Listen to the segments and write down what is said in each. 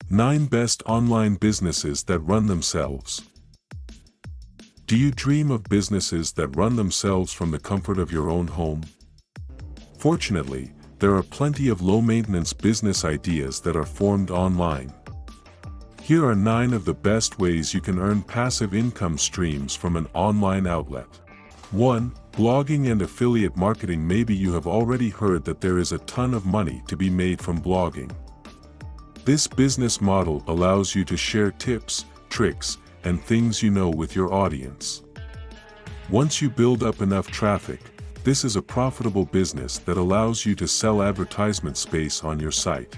9 Best Online Businesses That Run Themselves. Do you dream of businesses that run themselves from the comfort of your own home? Fortunately, there are plenty of low-maintenance business ideas that are formed online. Here are 9 of the best ways you can earn passive income streams from an online outlet. 1. Blogging and affiliate marketing. Maybe you have already heard that there is a ton of money to be made from blogging. This business model allows you to share tips, tricks, and things you know with your audience. Once you build up enough traffic, this is a profitable business that allows you to sell advertisement space on your site.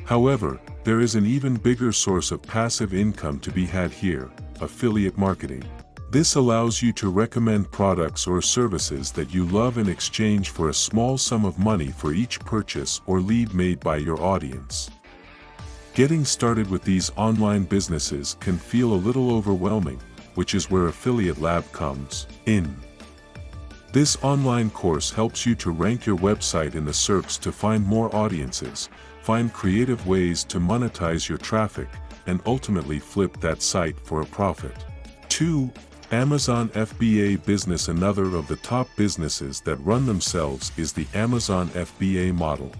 However, there is an even bigger source of passive income to be had here: affiliate marketing. This allows you to recommend products or services that you love in exchange for a small sum of money for each purchase or lead made by your audience. Getting started with these online businesses can feel a little overwhelming, which is where Affiliate Lab comes in. This online course helps you to rank your website in the SERPs to find more audiences, find creative ways to monetize your traffic, and ultimately flip that site for a profit. 2. Amazon FBA business. Another of the top businesses that run themselves is the Amazon FBA model.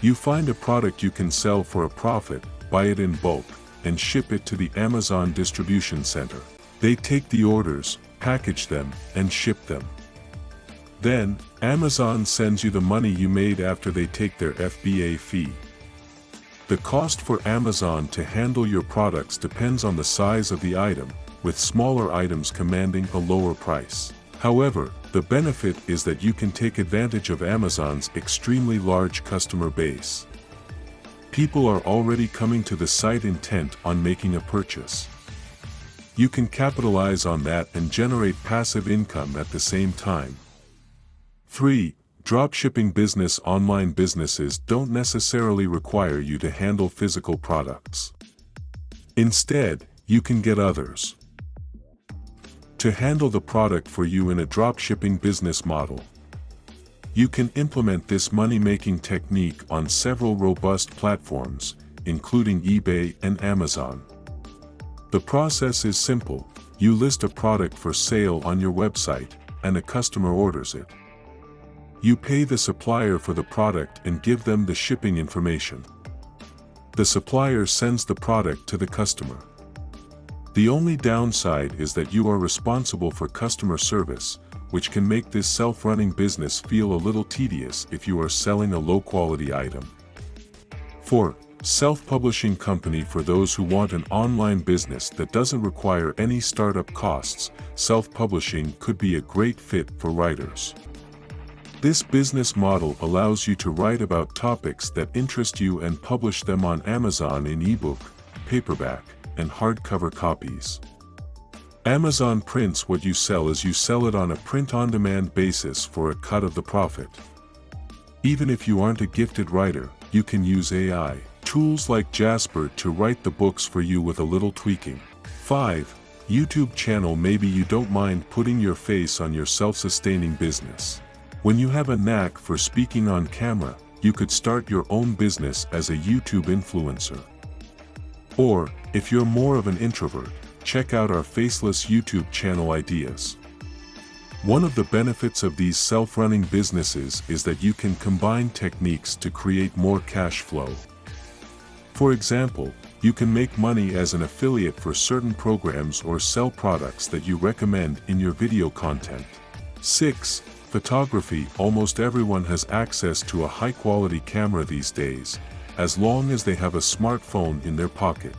You find a product you can sell for a profit, buy it in bulk, and ship it to the Amazon distribution center. They take the orders, package them, and ship them. Then, Amazon sends you the money you made after they take their FBA fee. The cost for Amazon to handle your products depends on the size of the item, with smaller items commanding a lower price. However, the benefit is that you can take advantage of Amazon's extremely large customer base. People are already coming to the site intent on making a purchase. You can capitalize on that and generate passive income at the same time. 3. Dropshipping business. Online businesses don't necessarily require you to handle physical products. Instead, you can get others to handle the product for you in a dropshipping business model. You can implement this money-making technique on several robust platforms, including eBay and Amazon. The process is simple. You list a product for sale on your website, and a customer orders it. You pay the supplier for the product and give them the shipping information. The supplier sends the product to the customer. The only downside is that you are responsible for customer service, which can make this self-running business feel a little tedious if you are selling a low-quality item. 4. Self-publishing company. For those who want an online business that doesn't require any startup costs, self-publishing could be a great fit for writers. This business model allows you to write about topics that interest you and publish them on Amazon in ebook, paperback, and hardcover copies. Amazon prints what you sell as you sell it on a print-on-demand basis for a cut of the profit. Even if you aren't a gifted writer, you can use AI tools like Jasper to write the books for you with a little tweaking. 5. YouTube channel. Maybe you don't mind putting your face on your self-sustaining business. When you have a knack for speaking on camera, you could start your own business as a YouTube influencer. Or, if you're more of an introvert, check out our faceless YouTube channel ideas. One of the benefits of these self-running businesses is that you can combine techniques to create more cash flow. For example, you can make money as an affiliate for certain programs or sell products that you recommend in your video content. 6. Photography. Almost everyone has access to a high-quality camera these days, as long as they have a smartphone in their pocket.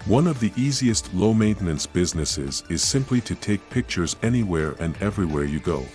One of the easiest low-maintenance businesses is simply to take pictures anywhere and everywhere you go.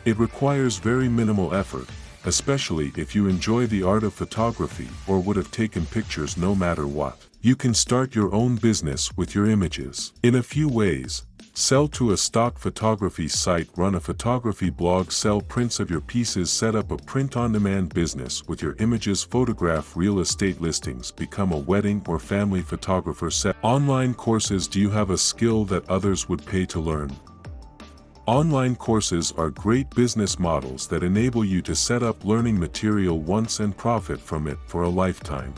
It requires very minimal effort, especially if you enjoy the art of photography or would have taken pictures no matter what. You can start your own business with your images in a few ways. Sell to a stock photography site, run a photography blog, sell prints of your pieces, set up a print-on-demand business with your images, photograph real estate listings, become a wedding or family photographer. Online courses. Do you have a skill that others would pay to learn? Online courses are great business models that enable you to set up learning material once and profit from it for a lifetime.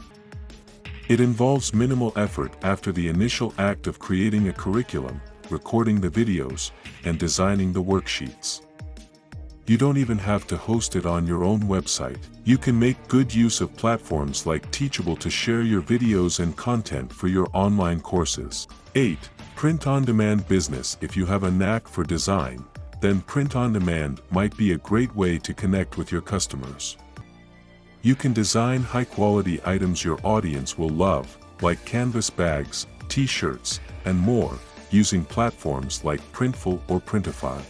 It involves minimal effort after the initial act of creating a curriculum, recording the videos, and designing the worksheets. You don't even have to host it on your own website. You can make good use of platforms like Teachable to share your videos and content for your online courses. 8. Print-on-demand business. If you have a knack for design, then print-on-demand might be a great way to connect with your customers. You can design high-quality items your audience will love, like canvas bags, t-shirts, and more, using platforms like Printful or Printify.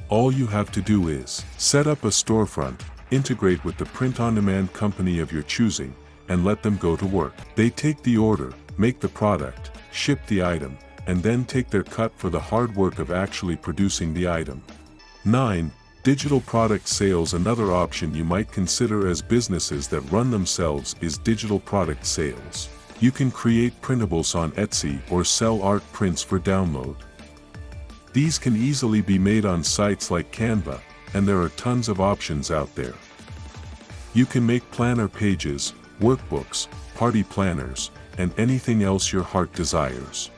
All you have to do is set up a storefront, integrate with the print-on-demand company of your choosing, and let them go to work. They take the order, make the product, ship the item, and then take their cut for the hard work of actually producing the item. 9. Digital product sales. Another option you might consider as businesses that run themselves is digital product sales. You can create printables on Etsy or sell art prints for download. These can easily be made on sites like Canva, and there are tons of options out there. You can make planner pages, workbooks, party planners, and anything else your heart desires.